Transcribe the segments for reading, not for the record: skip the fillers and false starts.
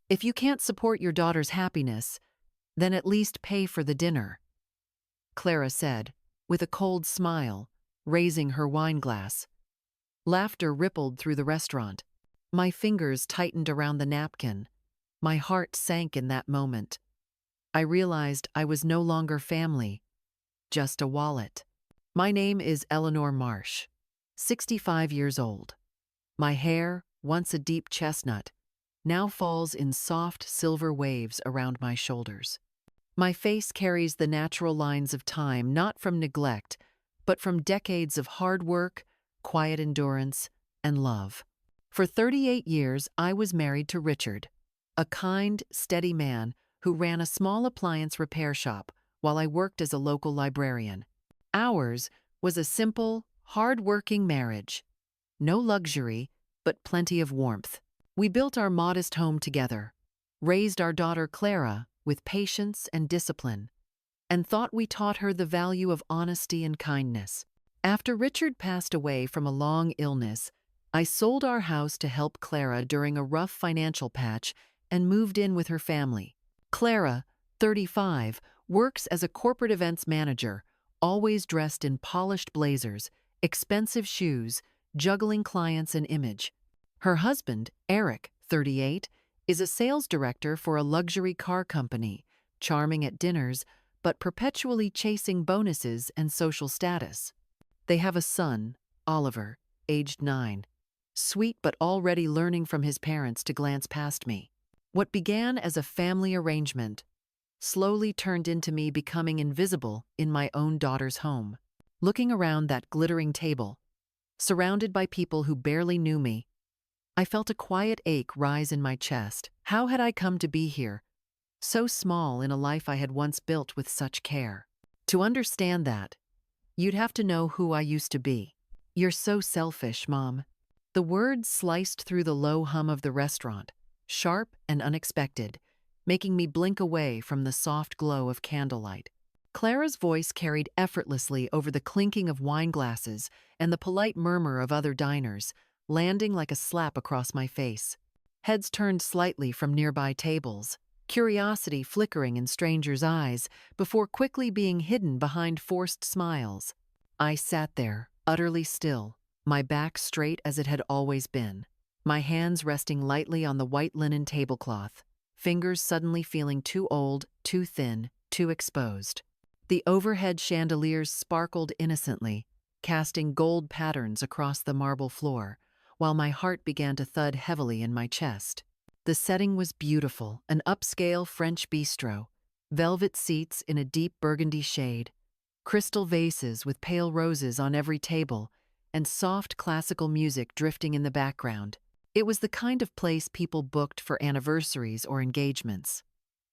If you can't support your daughter's happiness, then at least pay for the dinner, Clara said, with a cold smile, raising her wine glass. Laughter rippled through the restaurant. My fingers tightened around the napkin. My heart sank in that moment. I realized I was no longer family, just a wallet. My name is Eleanor Marsh, 65 years old. My hair, once a deep chestnut, now falls in soft silver waves around my shoulders. My face carries the natural lines of time, not from neglect, but from decades of hard work, quiet endurance, and love. For 38 years, I was married to Richard, a kind, steady man who ran a small appliance repair shop while I worked as a local librarian. Ours was a simple, hard-working marriage. No luxury, but plenty of warmth. We built our modest home together, raised our daughter Clara with patience and discipline, and thought we taught her the value of honesty and kindness. After Richard passed away from a long illness, I sold our house to help Clara during a rough financial patch and moved in with her family. Clara, 35, works as a corporate events manager, always dressed in polished blazers, expensive shoes, juggling clients and image. Her husband, Eric, 38, is a sales director for a luxury car company, charming at dinners, but perpetually chasing bonuses and social status. They have a son, Oliver, aged 9, sweet but already learning from his parents to glance past me. What began as a family arrangement slowly turned into me becoming invisible in my own daughter's home. Looking around that glittering table, surrounded by people who barely knew me, I felt a quiet ache rise in my chest. How had I come to be here, so small in a life I had once built with such care? To understand that, you'd have to know who I used to be. "You're so selfish, Mom." The words sliced through the low hum of the restaurant, sharp and unexpected, making me blink away from the soft glow of candlelight. Clara's voice carried effortlessly over the clinking of wine glasses and the polite murmur of other diners, landing like a slap across my face. Heads turned slightly from nearby tables, curiosity flickering in strangers' eyes before quickly being hidden behind forced smiles. I sat there, utterly still, my back straight as it had always been, my hands resting lightly on the white linen tablecloth, fingers suddenly feeling too old, too thin, too exposed. The overhead chandeliers sparkled innocently, casting gold patterns across the marble floor, while my heart began to thud heavily in my chest. The setting was beautiful, an upscale French bistro, velvet seats in a deep burgundy shade, crystal vases with pale roses on every table, and soft classical music drifting in the background. It was the kind of place people booked for anniversaries or engagements.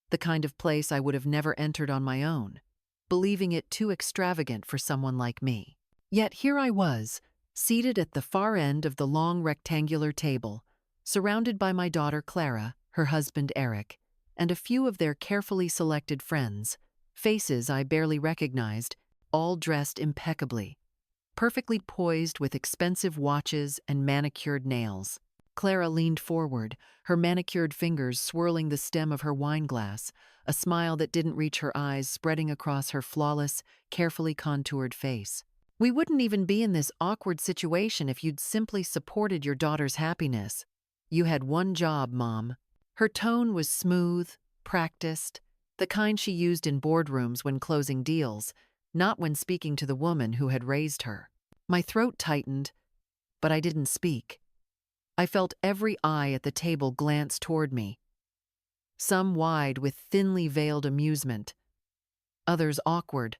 The kind of place I would have never entered on my own, believing it too extravagant for someone like me. Yet here I was, seated at the far end of the long rectangular table, surrounded by my daughter Clara, her husband Eric, and a few of their carefully selected friends, faces I barely recognized, all dressed impeccably, perfectly poised with expensive watches and manicured nails. Clara leaned forward, her manicured fingers swirling the stem of her wine glass, a smile that didn't reach her eyes spreading across her flawless, carefully contoured face. "We wouldn't even be in this awkward situation if you'd simply supported your daughter's happiness. You had one job, Mom." Her tone was smooth, practiced, the kind she used in boardrooms when closing deals, not when speaking to the woman who had raised her. My throat tightened, but I didn't speak. I felt every eye at the table glance toward me, some wide with thinly veiled amusement, others awkward,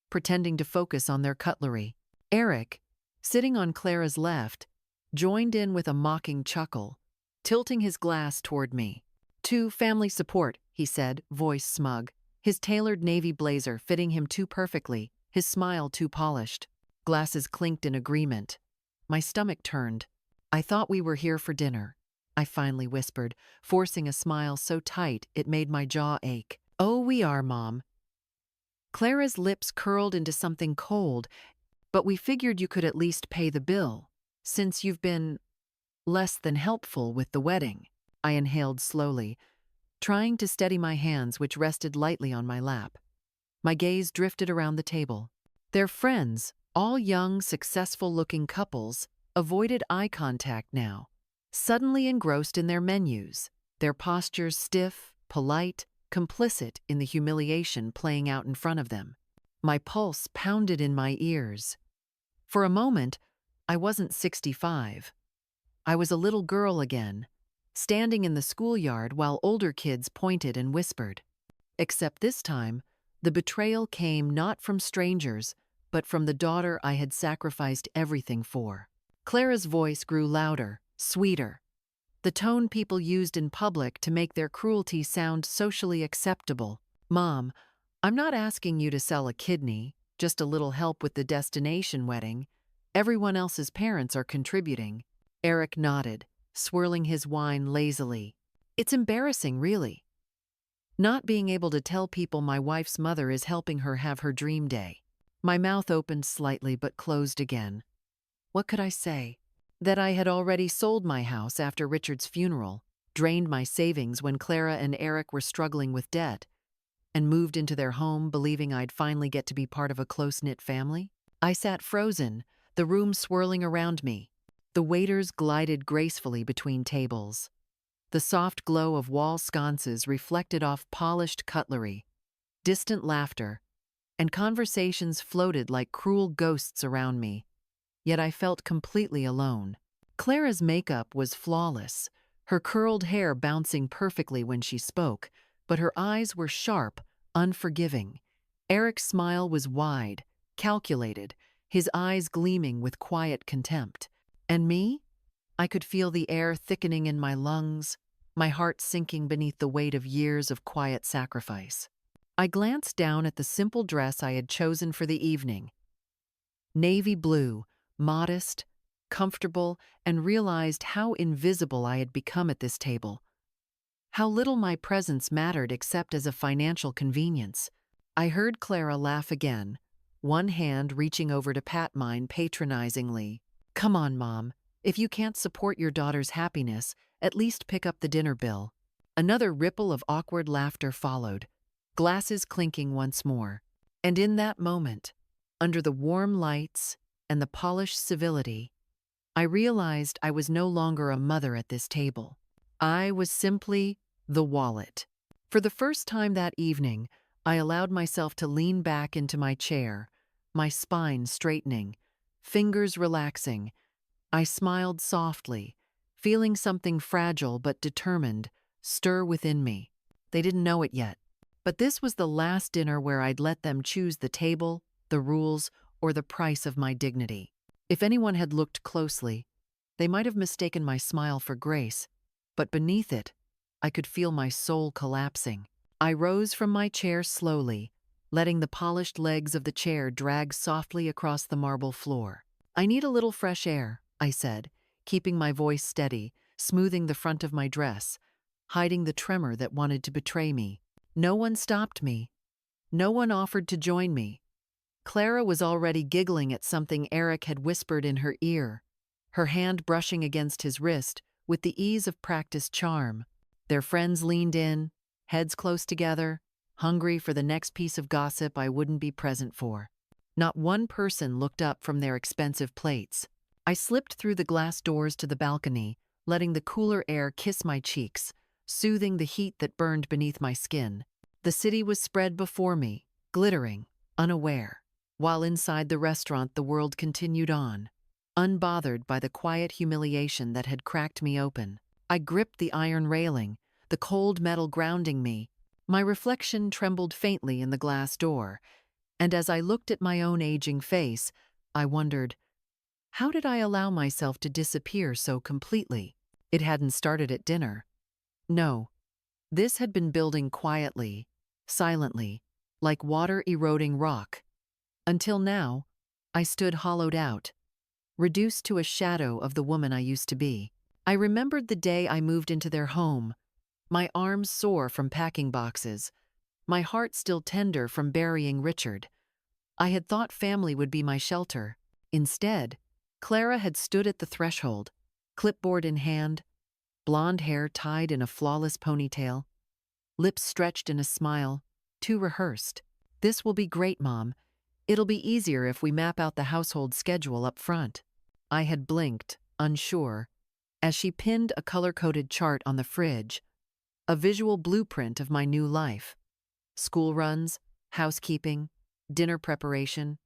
pretending to focus on their cutlery. Eric, sitting on Clara's left, joined in with a mocking chuckle, tilting his glass toward me. "To family support," he said, voice smug, his tailored navy blazer fitting him too perfectly, his smile too polished. Glasses clinked in agreement. My stomach turned. "I thought we were here for dinner," I finally whispered, forcing a smile so tight it made my jaw ache. "Oh, we are, Mom." Clara's lips curled into something cold, "but we figured you could at least pay the bill, since you've been less than helpful with the wedding." I inhaled slowly, trying to steady my hands which rested lightly on my lap. My gaze drifted around the table. Their friends, all young, successful-looking couples, avoided eye contact now, suddenly engrossed in their menus, their postures stiff, polite, complicit in the humiliation playing out in front of them. My pulse pounded in my ears. For a moment, I wasn't 65. I was a little girl again, standing in the schoolyard while older kids pointed and whispered. Except this time, the betrayal came not from strangers, but from the daughter I had sacrificed everything for. Clara's voice grew louder, sweeter, the tone people used in public to make their cruelty sound socially acceptable. "Mom, I'm not asking you to sell a kidney, just a little help with the destination wedding. Everyone else's parents are contributing." Eric nodded, swirling his wine lazily. "It's embarrassing, really. Not being able to tell people my wife's mother is helping her have her dream day." My mouth opened slightly but closed again. What could I say? That I had already sold my house after Richard's funeral, drained my savings when Clara and Eric were struggling with debt, and moved into their home believing I'd finally get to be part of a close-knit family? I sat frozen, the room swirling around me. The waiters glided gracefully between tables. The soft glow of wall sconces reflected off polished cutlery, distant laughter, and conversations floated like cruel ghosts around me. Yet I felt completely alone. Clara's makeup was flawless, her curled hair bouncing perfectly when she spoke, but her eyes were sharp, unforgiving. Eric's smile was wide, calculated, his eyes gleaming with quiet contempt. And me? I could feel the air thickening in my lungs, my heart sinking beneath the weight of years of quiet sacrifice. I glanced down at the simple dress I had chosen for the evening. Navy blue, modest, comfortable, and realized how invisible I had become at this table. How little my presence mattered except as a financial convenience. I heard Clara laugh again, one hand reaching over to pat mine patronizingly. "Come on, Mom. If you can't support your daughter's happiness, at least pick up the dinner bill." Another ripple of awkward laughter followed, glasses clinking once more. And in that moment, under the warm lights and the polished civility, I realized I was no longer a mother at this table. I was simply the wallet. For the first time that evening, I allowed myself to lean back into my chair, my spine straightening, fingers relaxing. I smiled softly, feeling something fragile but determined stir within me. They didn't know it yet, but this was the last dinner where I'd let them choose the table, the rules, or the price of my dignity. If anyone had looked closely, they might have mistaken my smile for grace, but beneath it, I could feel my soul collapsing. I rose from my chair slowly, letting the polished legs of the chair drag softly across the marble floor. "I need a little fresh air," I said, keeping my voice steady, smoothing the front of my dress, hiding the tremor that wanted to betray me. No one stopped me. No one offered to join me. Clara was already giggling at something Eric had whispered in her ear, her hand brushing against his wrist with the ease of practiced charm. Their friends leaned in, heads close together, hungry for the next piece of gossip I wouldn't be present for. Not one person looked up from their expensive plates. I slipped through the glass doors to the balcony, letting the cooler air kiss my cheeks, soothing the heat that burned beneath my skin. The city was spread before me, glittering, unaware, while inside the restaurant the world continued on, unbothered by the quiet humiliation that had cracked me open. I gripped the iron railing, the cold metal grounding me. My reflection trembled faintly in the glass door, and as I looked at my own aging face, I wondered, how did I allow myself to disappear so completely? It hadn't started at dinner. No, this had been building quietly, silently, like water eroding rock. Until now, I stood hollowed out, reduced to a shadow of the woman I used to be. I remembered the day I moved into their home, my arms sore from packing boxes, my heart still tender from burying Richard. I had thought family would be my shelter. Instead, Clara had stood at the threshold, clipboard in hand, blonde hair tied in a flawless ponytail, lips stretched in a smile, too rehearsed. "This will be great, Mom. It'll be easier if we map out the household schedule up front." I had blinked, unsure, as she pinned a color-coded chart on the fridge, a visual blueprint of my new life. School runs, housekeeping, dinner preparation,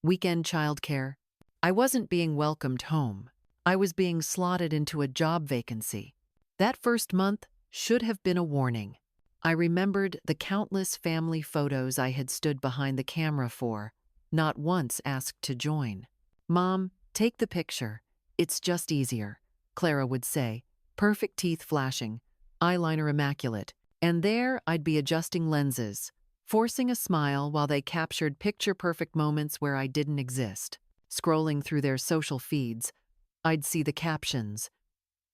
weekend childcare. I wasn't being welcomed home. I was being slotted into a job vacancy. That first month should have been a warning. I remembered the countless family photos I had stood behind the camera for, not once asked to join. "Mom, take the picture. It's just easier," Clara would say, perfect teeth flashing, eyeliner immaculate. And there I'd be adjusting lenses, forcing a smile while they captured picture-perfect moments where I didn't exist. Scrolling through their social feeds, I'd see the captions,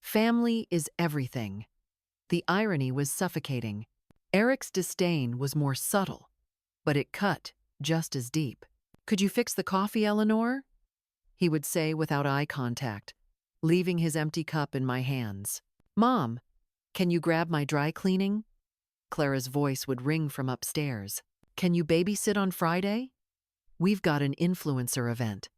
"Family is everything." The irony was suffocating. Eric's disdain was more subtle, but it cut just as deep. "Could you fix the coffee, Eleanor?" he would say without eye contact, leaving his empty cup in my hands. "Mom, can you grab my dry cleaning?" Clara's voice would ring from upstairs. "Can you babysit on Friday? We've got an influencer event."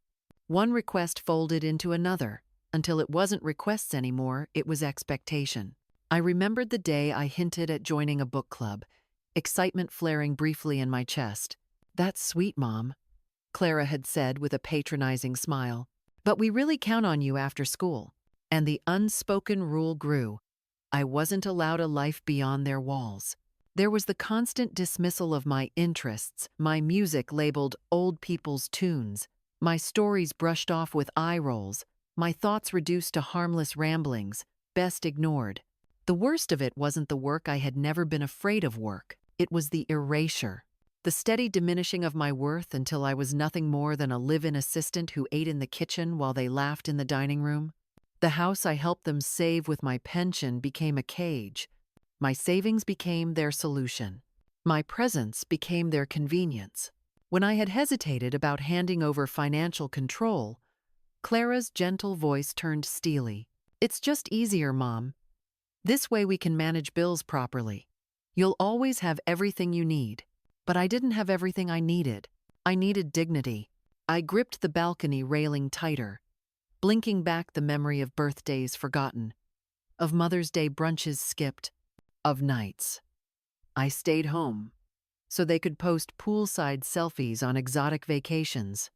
One request folded into another, until it wasn't requests anymore, it was expectation. I remembered the day I hinted at joining a book club, excitement flaring briefly in my chest. "That's sweet, Mom," Clara had said with a patronizing smile. "But we really count on you after school." And the unspoken rule grew. I wasn't allowed a life beyond their walls. There was the constant dismissal of my interests, my music labeled old people's tunes, my stories brushed off with eye rolls, my thoughts reduced to harmless ramblings, best ignored. The worst of it wasn't the work I had never been afraid of work. It was the erasure. The steady diminishing of my worth until I was nothing more than a live-in assistant who ate in the kitchen while they laughed in the dining room. The house I helped them save with my pension became a cage. My savings became their solution. My presence became their convenience. When I had hesitated about handing over financial control, Clara's gentle voice turned steely. "It's just easier, Mom. This way we can manage bills properly. You'll always have everything you need." But I didn't have everything I needed. I needed dignity. I gripped the balcony railing tighter, blinking back the memory of birthdays forgotten, of Mother's Day brunches skipped, of nights I stayed home so they could post poolside selfies on exotic vacations.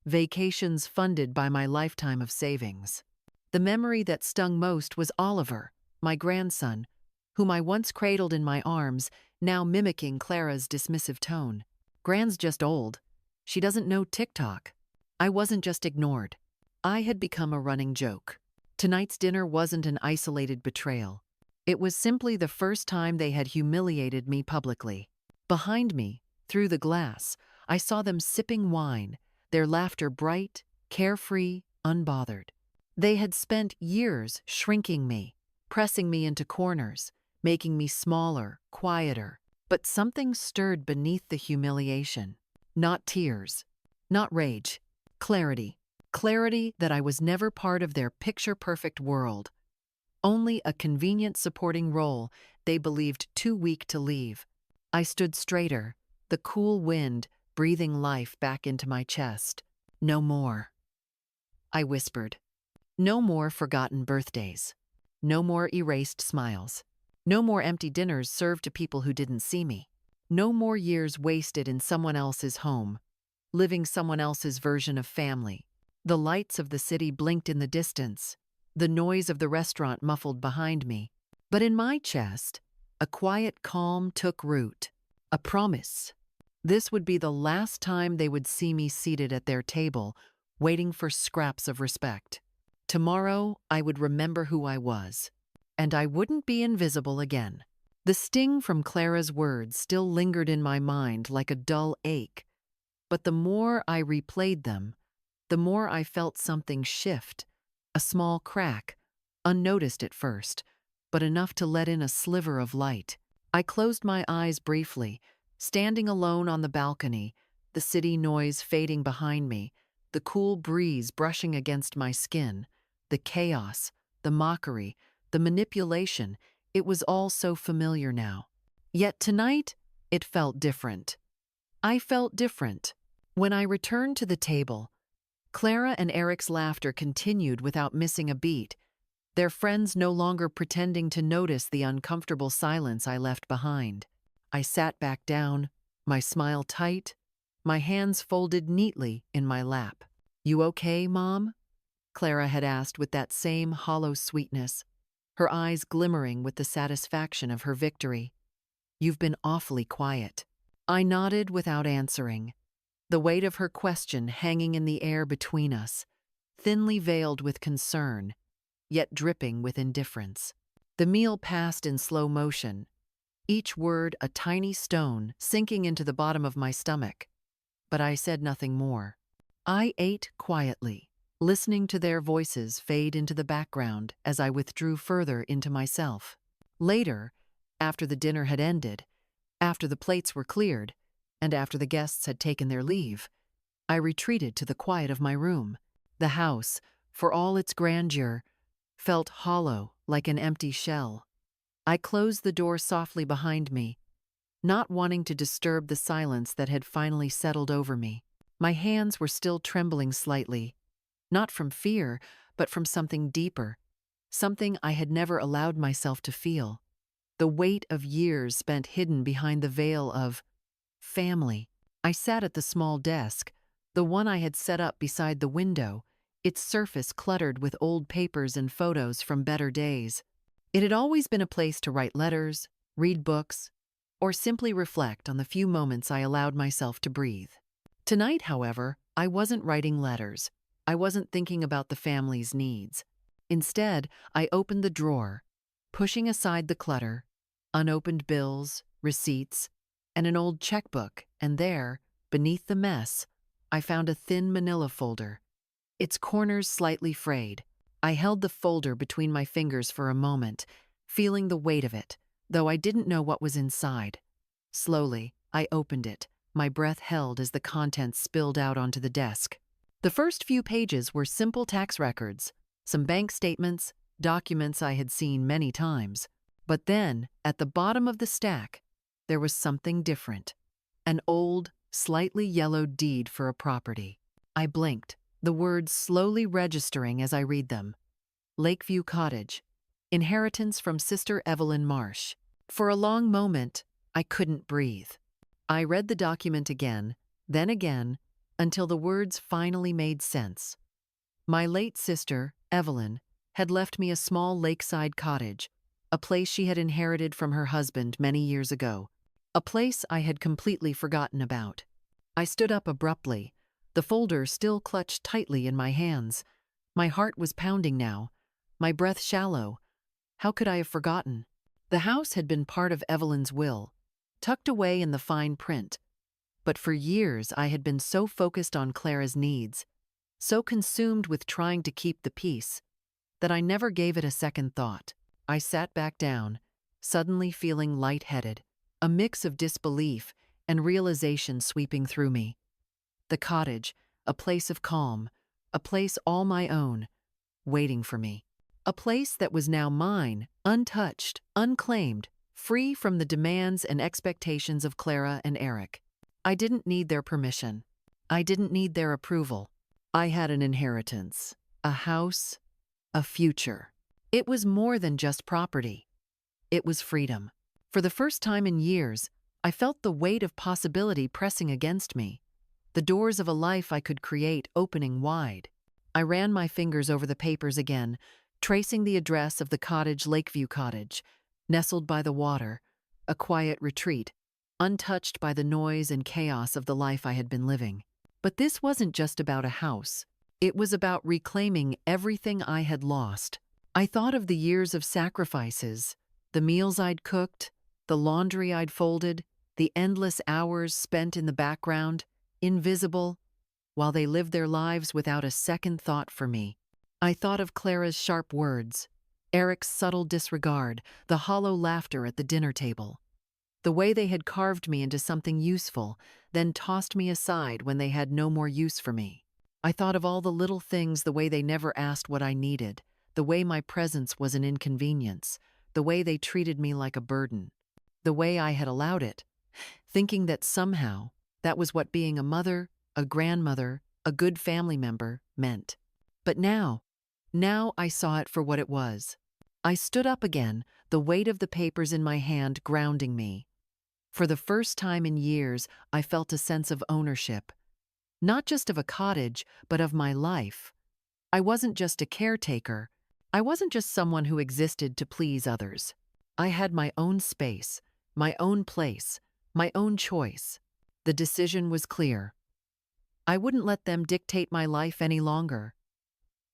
Vacations funded by my lifetime of savings. The memory that stung most was Oliver, my grandson, whom I once cradled in my arms, now mimicking Clara's dismissive tone. "Gran's just old. She doesn't know TikTok." I wasn't just ignored. I had become a running joke. Tonight's dinner wasn't an isolated betrayal. It was simply the first time they had humiliated me publicly. Behind me, through the glass, I saw them sipping wine, their laughter bright, carefree, unbothered. They had spent years shrinking me, pressing me into corners, making me smaller, quieter. But something stirred beneath the humiliation. Not tears, not rage, clarity. Clarity that I was never part of their picture-perfect world. Only a convenient supporting role they believed too weak to leave. I stood straighter, the cool wind breathing life back into my chest. "No more," I whispered. "No more forgotten birthdays. No more erased smiles. No more empty dinners served to people who didn't see me. No more years wasted in someone else's home, living someone else's version of family." The lights of the city blinked in the distance, the noise of the restaurant muffled behind me. But in my chest, a quiet calm took root. A promise. This would be the last time they would see me seated at their table, waiting for scraps of respect. Tomorrow, I would remember who I was, and I wouldn't be invisible again. The sting from Clara's words still lingered in my mind like a dull ache, but the more I replayed them, the more I felt something shift, a small crack, unnoticed at first, but enough to let in a sliver of light. I closed my eyes briefly, standing alone on the balcony, the city noise fading behind me, the cool breeze brushing against my skin, the chaos, the mockery, the manipulation, it was all so familiar now. Yet tonight, it felt different. I felt different. When I returned to the table, Clara and Eric's laughter continued without missing a beat, their friends no longer pretending to notice the uncomfortable silence I left behind. I sat back down, my smile tight, my hands folded neatly in my lap. "You okay, Mom?" Clara had asked with that same hollow sweetness, her eyes glimmering with the satisfaction of her victory. "You've been awfully quiet." I nodded without answering, the weight of her question hanging in the air between us, thinly veiled with concern, yet dripping with indifference. The meal passed in slow motion, each word a tiny stone sinking into the bottom of my stomach, but I said nothing more. I ate quietly, listening to their voices fade into the background as I withdrew further into myself. Later, after the dinner had ended, after the plates were cleared, and after the guests had taken their leave, I retreated to the quiet of my room. The house, for all its grandeur, felt hollow like an empty shell. I closed the door softly behind me, not wanting to disturb the silence that had finally settled over me. My hands were still trembling slightly, not from fear, but from something deeper, something I had never allowed myself to feel. The weight of years spent hidden behind the veil of family. I sat at the small desk, the one I had set up beside the window, its surface cluttered with old papers and photos from better days. It had always been a place to write letters, read books, or simply reflect on the few moments I allowed myself to breathe. Tonight, however, I wasn't writing letters. I wasn't thinking about the family's needs. Instead, I opened the drawer, pushing aside the clutter, unopened bills, receipts, and an old checkbook, and there, beneath the mess, I found a thin manila folder, its corners slightly frayed. I held the folder between my fingers for a moment, feeling the weight of it, though I didn't know what was inside. Slowly, I opened it, my breath held as the contents spilled out onto the desk. The first few pages were simple tax records, some bank statements, documents I had seen many times. But then, at the bottom of the stack, there was something different. An old, slightly yellowed deed for a property. I blinked, the words slowly registering as I read them. Lakeview Cottage. Inheritance from Sister Evelyn Marsh. For a long moment, I couldn't breathe. I read the document again, then again, until the words finally made sense. My late sister, Evelyn, had left me a small lakeside cottage, a place she had inherited from her husband many years ago, a place I had completely forgotten about. I stood up abruptly, the folder still clutched tightly in my hands. My heart was pounding now, my breath shallow. How could I have forgotten? The house had been part of Evelyn's will, tucked away in the fine print. But for years I had been so focused on Clara's needs, so consumed with trying to keep the peace, that I never gave it a second thought. I sat back down, suddenly feeling lightheaded, a mix of disbelief and realization sweeping through me. The cottage, a place of calm, a place all my own, waiting for me. A place that was now mine, untouched, unclaimed, free from the demands and expectations of Clara and Eric. I didn't need their permission. I didn't need their approval. I had an inheritance, a house, a future. It was more than just property. It was freedom. For the first time in years, I felt the weight of possibility pressing against me, the doors of a life I could create opening wide. I ran my fingers over the papers again, tracing the address of the cottage, Lakeview Cottage, nestled by the water, a quiet retreat, untouched by the noise and chaos of the life I had been living. But this wasn't just about a house. It was about reclaiming everything I had lost. I thought of the years of sacrifices, the meals I'd cooked, the laundry I'd folded, the endless hours spent in the background, invisible, while they lived their lives without a second thought for me. I thought of Clara's sharp words, Eric's subtle disregard, the hollow laughter at the dinner table, the way they had carved me into something useful, then tossed me aside when they had no more use for me. I thought of all the little things, the way they never asked what I needed, the way my presence was an inconvenience, the way they treated me like a burden, the way I had allowed it, thinking that somehow that was what being a mother, a grandmother, a good family member meant. But now I saw it for what it was. I stood up again, the weight of the papers in my hand grounding me. For the first time in years, I felt a sense of ownership. Not just of a cottage, but of my life. I wasn't just a caretaker. I wasn't just someone who existed to please others. I had my own space, my own place, my own choice. The decision was clear. I wouldn't let them dictate my life any longer.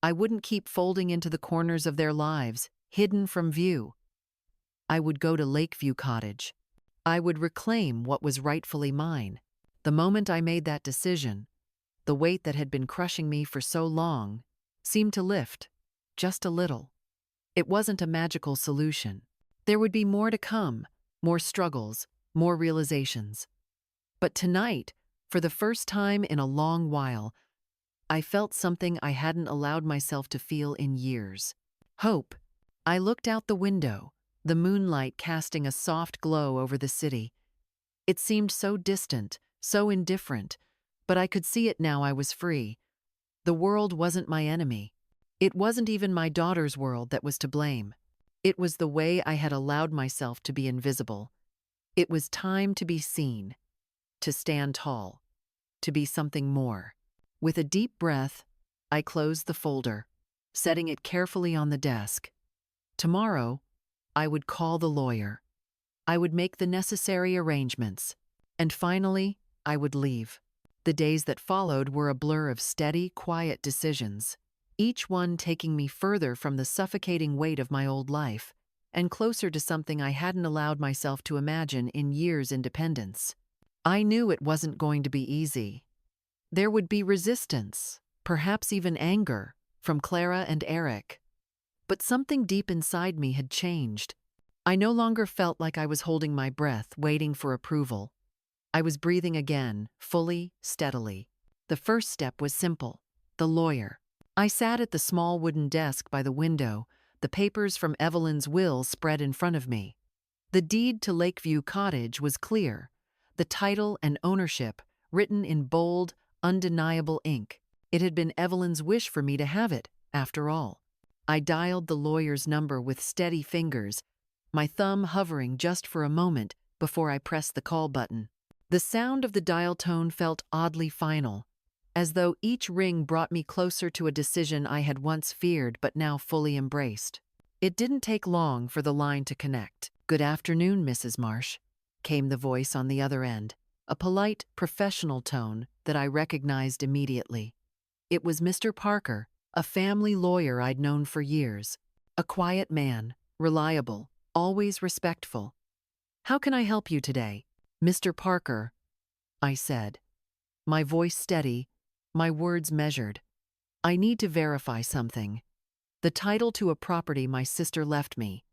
I wouldn't keep folding into the corners of their lives, hidden from view. I would go to Lakeview Cottage. I would reclaim what was rightfully mine. The moment I made that decision, the weight that had been crushing me for so long seemed to lift, just a little. It wasn't a magical solution. There would be more to come, more struggles, more realizations. But tonight, for the first time in a long while, I felt something I hadn't allowed myself to feel in years. Hope. I looked out the window, the moonlight casting a soft glow over the city. It seemed so distant, so indifferent, but I could see it now I was free. The world wasn't my enemy. It wasn't even my daughter's world that was to blame. It was the way I had allowed myself to be invisible. It was time to be seen, to stand tall, to be something more. With a deep breath, I closed the folder, setting it carefully on the desk. Tomorrow, I would call the lawyer. I would make the necessary arrangements. And finally, I would leave. The days that followed were a blur of steady, quiet decisions, each one taking me further from the suffocating weight of my old life and closer to something I hadn't allowed myself to imagine in years' independence. I knew it wasn't going to be easy. There would be resistance, perhaps even anger, from Clara and Eric. But something deep inside me had changed. I no longer felt like I was holding my breath, waiting for approval. I was breathing again, fully, steadily. The first step was simple: the lawyer. I sat at the small wooden desk by the window, the papers from Evelyn's will spread in front of me. The deed to Lakeview Cottage was clear, the title and ownership written in bold, undeniable ink. It had been Evelyn's wish for me to have it, after all. I dialed the lawyer's number with steady fingers, my thumb hovering just for a moment before I pressed the call button. The sound of the dial tone felt oddly final, as though each ring brought me closer to a decision I had once feared but now fully embraced. It didn't take long for the line to connect. "Good afternoon, Mrs. Marsh," came the voice on the other end, a polite, professional tone that I recognized immediately. It was Mr. Parker, a family lawyer I'd known for years. A quiet man, reliable, always respectful. "How can I help you today?" "Mr. Parker," I said, my voice steady, my words measured. "I need to verify something. The title to a property my sister left me,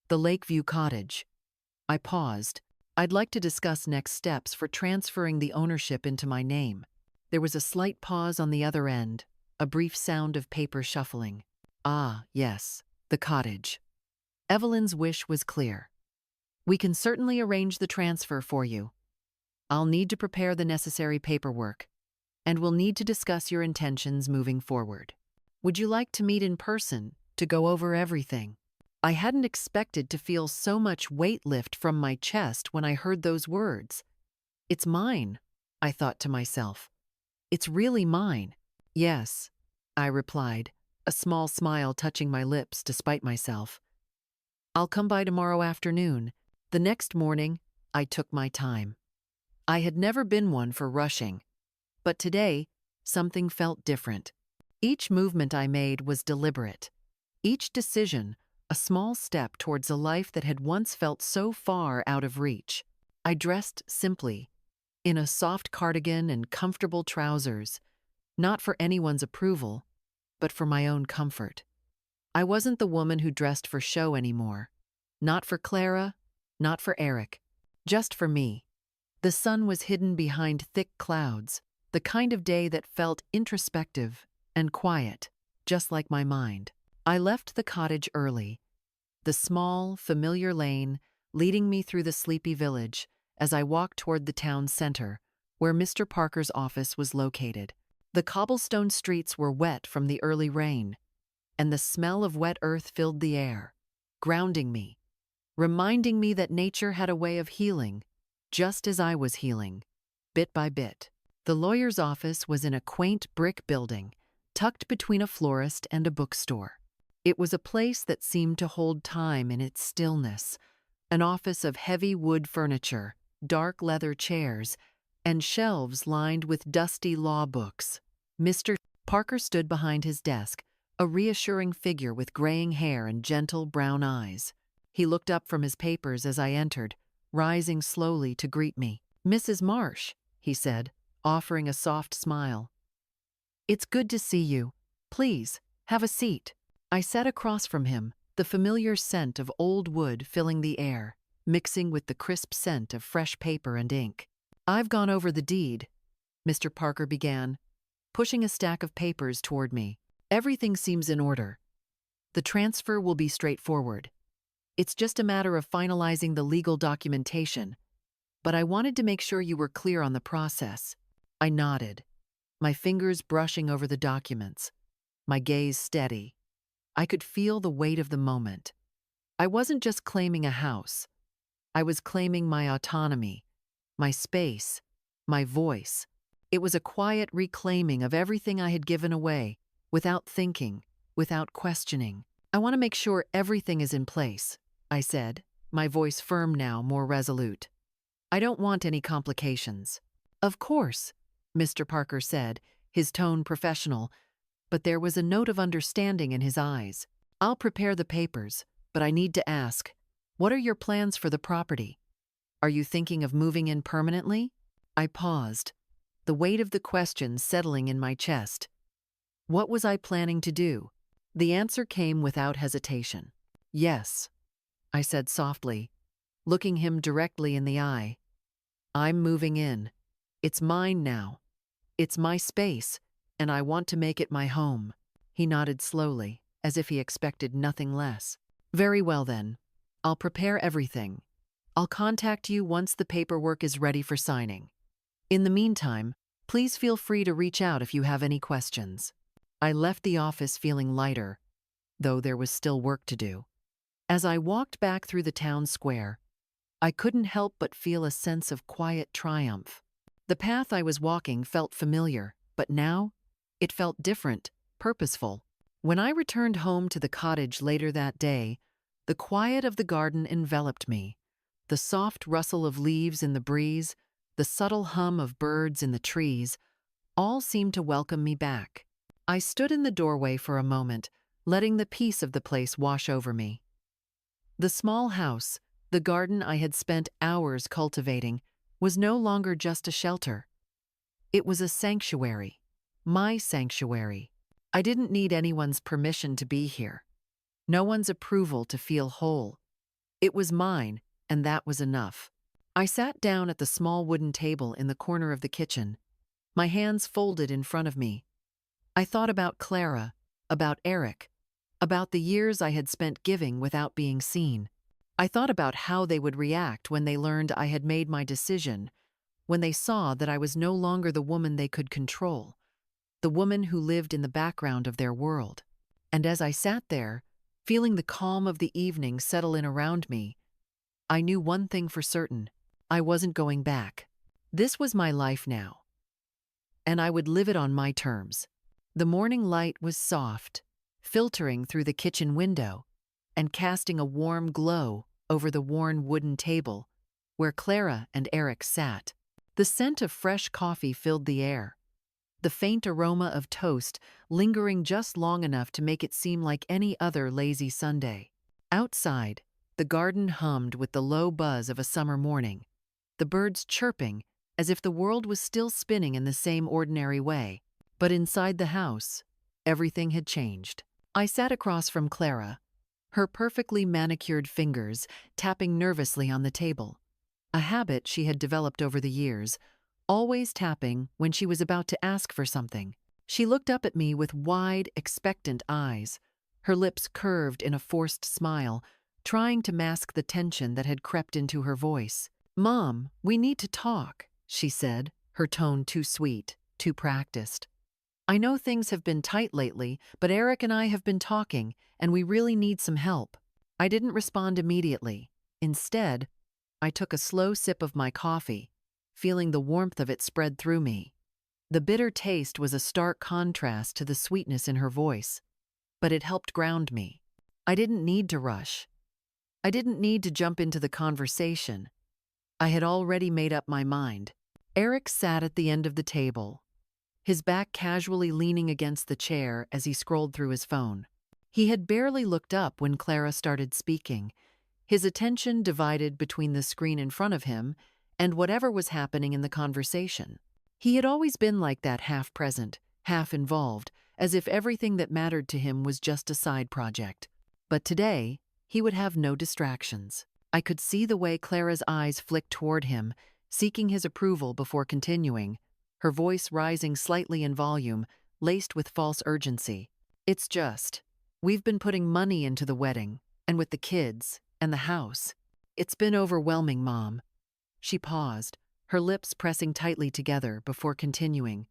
the Lakeview Cottage." I paused. I'd like to discuss next steps for transferring the ownership into my name. There was a slight pause on the other end, a brief sound of paper shuffling. "Ah, yes, the cottage." Evelyn's wish was clear. "We can certainly arrange the transfer for you. I'll need to prepare the necessary paperwork, and we'll need to discuss your intentions moving forward. Would you like to meet in person to go over everything?" I hadn't expected to feel so much weight lift from my chest when I heard those words. "It's mine," I thought to myself. "It's really mine." "Yes," I replied, a small smile touching my lips despite myself. "I'll come by tomorrow afternoon." The next morning, I took my time. I had never been one for rushing, but today, something felt different. Each movement I made was deliberate. Each decision, a small step towards a life that had once felt so far out of reach. I dressed simply, in a soft cardigan and comfortable trousers, not for anyone's approval, but for my own comfort. I wasn't the woman who dressed for show anymore. Not for Clara, not for Eric, just for me. The sun was hidden behind thick clouds, the kind of day that felt introspective and quiet, just like my mind. I left the cottage early, the small, familiar lane leading me through the sleepy village as I walked toward the town center, where Mr. Parker's office was located. The cobblestone streets were wet from the early rain, and the smell of wet earth filled the air, grounding me, reminding me that nature had a way of healing, just as I was healing, bit by bit. The lawyer's office was in a quaint brick building, tucked between a florist and a bookstore. It was a place that seemed to hold time in its stillness, an office of heavy wood furniture, dark leather chairs, and shelves lined with dusty law books. Mr. Parker stood behind his desk, a reassuring figure with graying hair and gentle brown eyes. He looked up from his papers as I entered, rising slowly to greet me. "Mrs. Marsh," he said, offering a soft smile. "It's good to see you. Please, have a seat." I sat across from him, the familiar scent of old wood filling the air, mixing with the crisp scent of fresh paper and ink. "I've gone over the deed," Mr. Parker began, pushing a stack of papers toward me. "Everything seems in order. The transfer will be straightforward. It's just a matter of finalizing the legal documentation, but I wanted to make sure you were clear on the process." I nodded, my fingers brushing over the documents, my gaze steady. I could feel the weight of the moment. I wasn't just claiming a house. I was claiming my autonomy, my space, my voice. It was a quiet reclaiming of everything I had given away, without thinking, without questioning. "I want to make sure everything is in place," I said, my voice firm now, more resolute. "I don't want any complications." "Of course," Mr. Parker said, his tone professional, but there was a note of understanding in his eyes. "I'll prepare the papers, but I need to ask, what are your plans for the property? Are you thinking of moving in permanently?" I paused, the weight of the question settling in my chest. What was I planning to do? The answer came without hesitation. "Yes," I said softly, looking him directly in the eye. "I'm moving in. It's mine now. It's my space, and I want to make it my home." He nodded slowly, as if he expected nothing less. "Very well then. I'll prepare everything. I'll contact you once the paperwork is ready for signing. In the meantime, please feel free to reach out if you have any questions." I left the office feeling lighter, though there was still work to do. As I walked back through the town square, I couldn't help but feel a sense of quiet triumph. The path I was walking felt familiar, but now it felt different, purposeful. When I returned home to the cottage later that day, the quiet of the garden enveloped me. The soft rustle of leaves in the breeze, the subtle hum of birds in the trees, all seemed to welcome me back. I stood in the doorway for a moment, letting the peace of the place wash over me. The small house, the garden I had spent hours cultivating, was no longer just a shelter. It was a sanctuary, my sanctuary. I didn't need anyone's permission to be here, no one's approval to feel whole. It was mine, and that was enough. I sat down at the small wooden table in the corner of the kitchen, my hands folded in front of me. I thought about Clara, about Eric, about the years I had spent giving without being seen. I thought about how they would react when they learned I had made my decision, when they saw that I was no longer the woman they could control, the woman who lived in the background of their world. And as I sat there, feeling the calm of the evening settle in around me, I knew one thing for certain: I wasn't going back. This was my life now, and I would live it on my terms. The morning light was soft, filtering through the kitchen window and casting a warm glow over the worn wooden table where Clara and Eric sat. The scent of fresh coffee filled the air, the faint aroma of toast lingering just long enough to make it seem like any other lazy Sunday. Outside, the garden hummed with the low buzz of a summer morning, the birds chirping as if the world was still spinning in the same ordinary way. But inside the house, everything had changed. I sat across from Clara, her perfectly manicured fingers tapping nervously on the table, a habit she had developed over the years, always tapping when she was about to ask for something. She looked up at me with wide, expectant eyes, Her lips curved in a forced smile, trying to mask the tension that had crept into her voice. "Mom, we need to talk," she said, her tone too sweet, too practiced. "I know things have been tight lately, but Eric and I have been talking, and we really need some help." I didn't respond immediately. Instead, I took a slow sip of my coffee, feeling the warmth of it spread through me. The bitter taste was a stark contrast to the sweetness in her voice, but it helped ground me. I didn't need to rush. I didn't need to jump into the conversation. I had already made up my mind. Eric sat at the end of the table, his back casually leaning against the chair as he scrolled through his phone. He had barely looked up when Clara started speaking, his attention divided between the screen in front of him and whatever was happening in the conversation. He had always been like that, half present, half involved, as if everything that mattered to him was just a side project. But today, he would have no distractions. I could see the way Clara's eyes flicked toward him, seeking his approval before continuing, her voice rising slightly in volume, laced with false urgency. "It's just, we've been putting money into the wedding, and with the kids, and the house. It's been overwhelming, Mom." She paused, her lips pressing tightly together before continuing,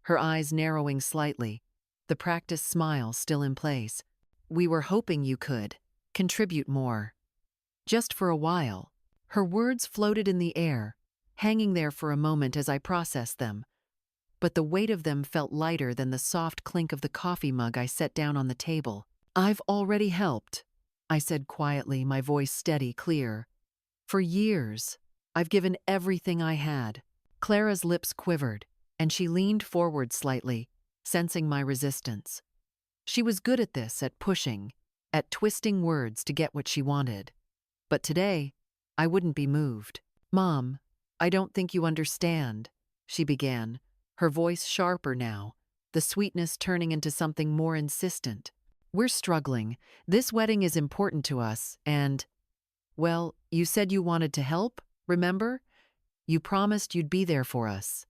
her eyes narrowing slightly, the practiced smile still in place. "We were hoping you could contribute more. Just for a while." Her words floated in the air, hanging there for a moment as I processed them, but the weight of them felt lighter than the soft clink of the coffee mug I set down on the table. "I've already helped," I said quietly, my voice steady, clear. "For years, I've given everything I had." Clara's lips quivered, and she leaned forward slightly, sensing my resistance. She was good at this, at pushing, at twisting words to get what she wanted. But today, I wouldn't be moved. "Mom, I don't think you understand," she began, her voice sharper now, the sweetness turning into something more insistent. "We're struggling. This wedding is important to us, and, well, you said you wanted to help, remember? You promised you'd be there for us."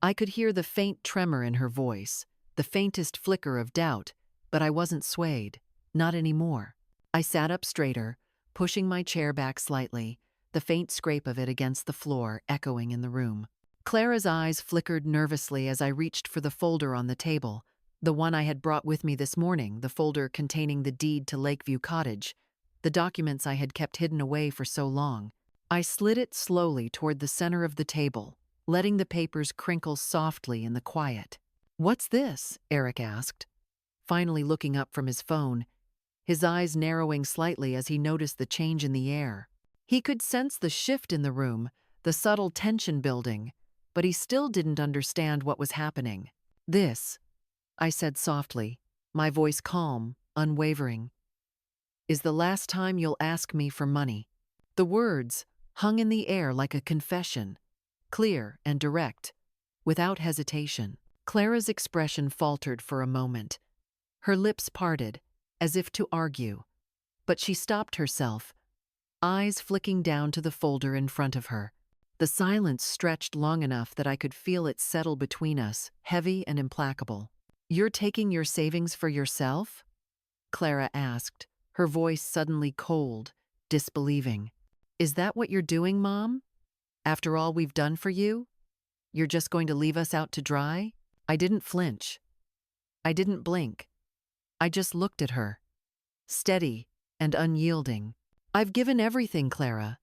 I could hear the faint tremor in her voice, the faintest flicker of doubt, but I wasn't swayed. Not anymore. I sat up straighter, pushing my chair back slightly, the faint scrape of it against the floor echoing in the room. Clara's eyes flickered nervously as I reached for the folder on the table, the one I had brought with me this morning, the folder containing the deed to Lakeview Cottage, the documents I had kept hidden away for so long. I slid it slowly toward the center of the table, letting the papers crinkle softly in the quiet. "What's this?" Eric asked, finally looking up from his phone, his eyes narrowing slightly as he noticed the change in the air. He could sense the shift in the room, the subtle tension building, but he still didn't understand what was happening. "This," I said softly, my voice calm, unwavering, "is the last time you'll ask me for money." The words hung in the air like a confession, clear and direct, without hesitation. Clara's expression faltered for a moment. Her lips parted, as if to argue, but she stopped herself, eyes flicking down to the folder in front of her. The silence stretched long enough that I could feel it settle between us, heavy and implacable. "You're taking your savings for yourself?" Clara asked, her voice suddenly cold, disbelieving. "Is that what you're doing, Mom? After all we've done for you? You're just going to leave us out to dry?" I didn't flinch. I didn't blink. I just looked at her, steady and unyielding. "I've given everything, Clara.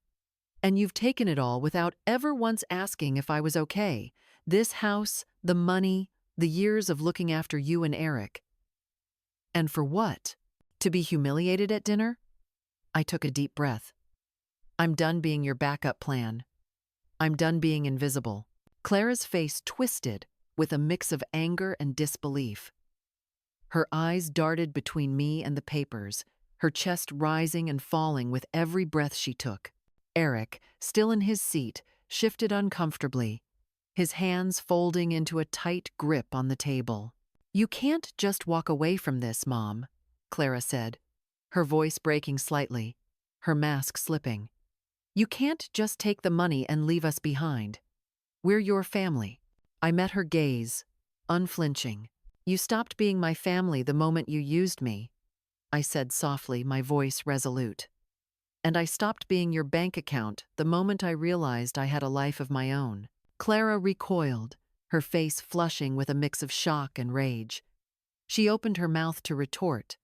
And you've taken it all without ever once asking if I was okay. This house, the money, the years of looking after you and Eric. And for what? To be humiliated at dinner?" I took a deep breath. "I'm done being your backup plan. I'm done being invisible." Clara's face twisted with a mix of anger and disbelief. Her eyes darted between me and the papers, her chest rising and falling with every breath she took. Eric, still in his seat, shifted uncomfortably, his hands folding into a tight grip on the table. "You can't just walk away from this, Mom," Clara said, her voice breaking slightly, her mask slipping. "You can't just take the money and leave us behind. We're your family." I met her gaze, unflinching. "You stopped being my family the moment you used me," I said softly, my voice resolute. And I stopped being your bank account the moment I realized I had a life of my own. Clara recoiled, her face flushing with a mix of shock and rage. She opened her mouth to retort,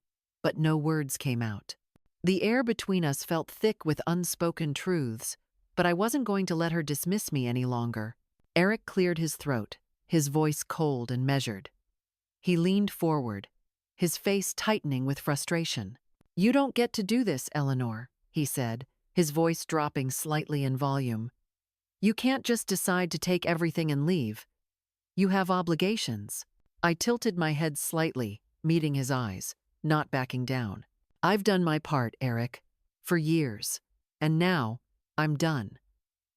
but no words came out. The air between us felt thick with unspoken truths, but I wasn't going to let her dismiss me any longer. Eric cleared his throat, his voice cold and measured. He leaned forward, his face tightening with frustration. "You don't get to do this, Eleanor," he said, his voice dropping slightly in volume. "You can't just decide to take everything and leave. You have obligations." I tilted my head slightly, meeting his eyes, not backing down. "I've done my part, Eric, for years, and now I'm done."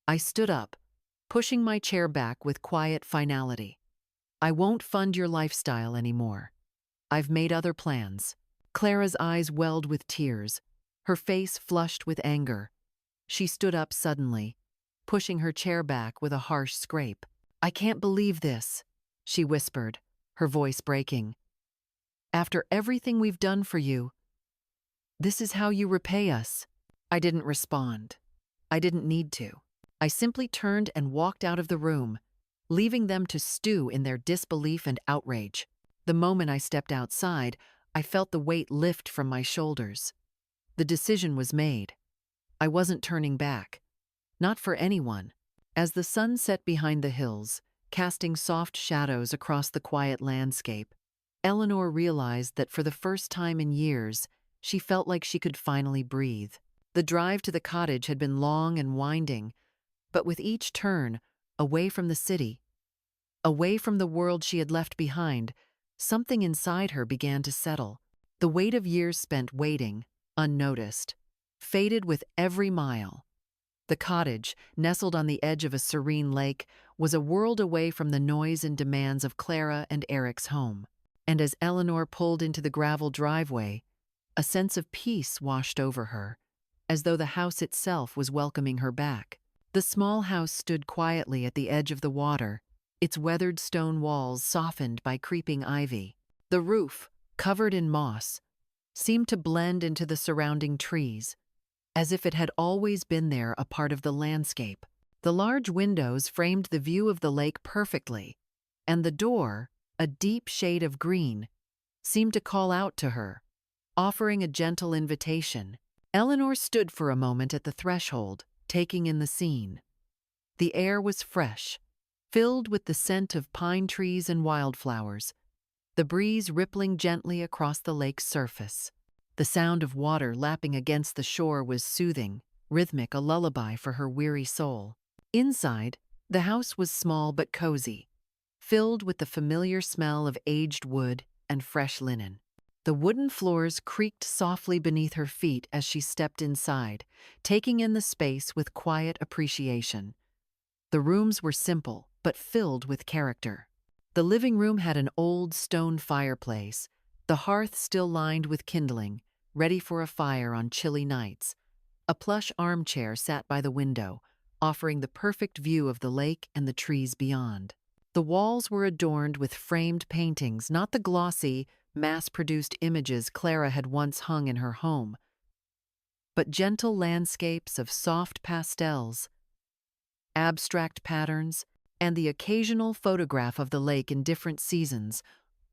I stood up, pushing my chair back with quiet finality. "I won't fund your lifestyle anymore. I've made other plans." Clara's eyes welled with tears, her face flushed with anger. She stood up suddenly, pushing her chair back with a harsh scrape. "I can't believe this," she whispered, her voice breaking. "After everything we've done for you, this is how you repay us." I didn't respond. I didn't need to. I simply turned and walked out of the room, leaving them to stew in their disbelief and outrage. The moment I stepped outside, I felt the weight lift from my shoulders. The decision was made. I wasn't turning back. Not for anyone. As the sun set behind the hills, casting soft shadows across the quiet landscape, Eleanor realized that for the first time in years, she felt like she could finally breathe. The drive to the cottage had been long and winding, but with each turn, away from the city, away from the world she had left behind, something inside her began to settle. The weight of years spent waiting, unnoticed, faded with every mile. The cottage, nestled on the edge of a serene lake, was a world away from the noise and demands of Clara and Eric's home. And as Eleanor pulled into the gravel driveway, a sense of peace washed over her, as though the house itself was welcoming her back. The small house stood quietly at the edge of the water, its weathered stone walls softened by creeping ivy. The roof, covered in moss, seemed to blend into the surrounding trees, as if it had always been there, a part of the landscape. The large windows framed the view of the lake perfectly, and the door, a deep shade of green, seemed to call out to her, offering a gentle invitation. Eleanor stood for a moment at the threshold, taking in the scene. The air was fresh, filled with the scent of pine trees and wildflowers, the breeze rippling gently across the lake's surface. The sound of water lapping against the shore was soothing, rhythmic, a lullaby for her weary soul. Inside, the house was small but cozy, filled with the familiar smell of aged wood and fresh linen. The wooden floors creaked softly beneath her feet as she stepped inside, taking in the space with quiet appreciation. The rooms were simple, but filled with character. The living room had an old stone fireplace, the hearth still lined with kindling, ready for a fire on chilly nights. A plush armchair sat by the window, offering the perfect view of the lake and the trees beyond. The walls were adorned with framed paintings, not the glossy, mass-produced images Clara had once hung in her home, but gentle landscapes of soft pastels, abstract patterns, and the occasional photograph of the lake in different seasons,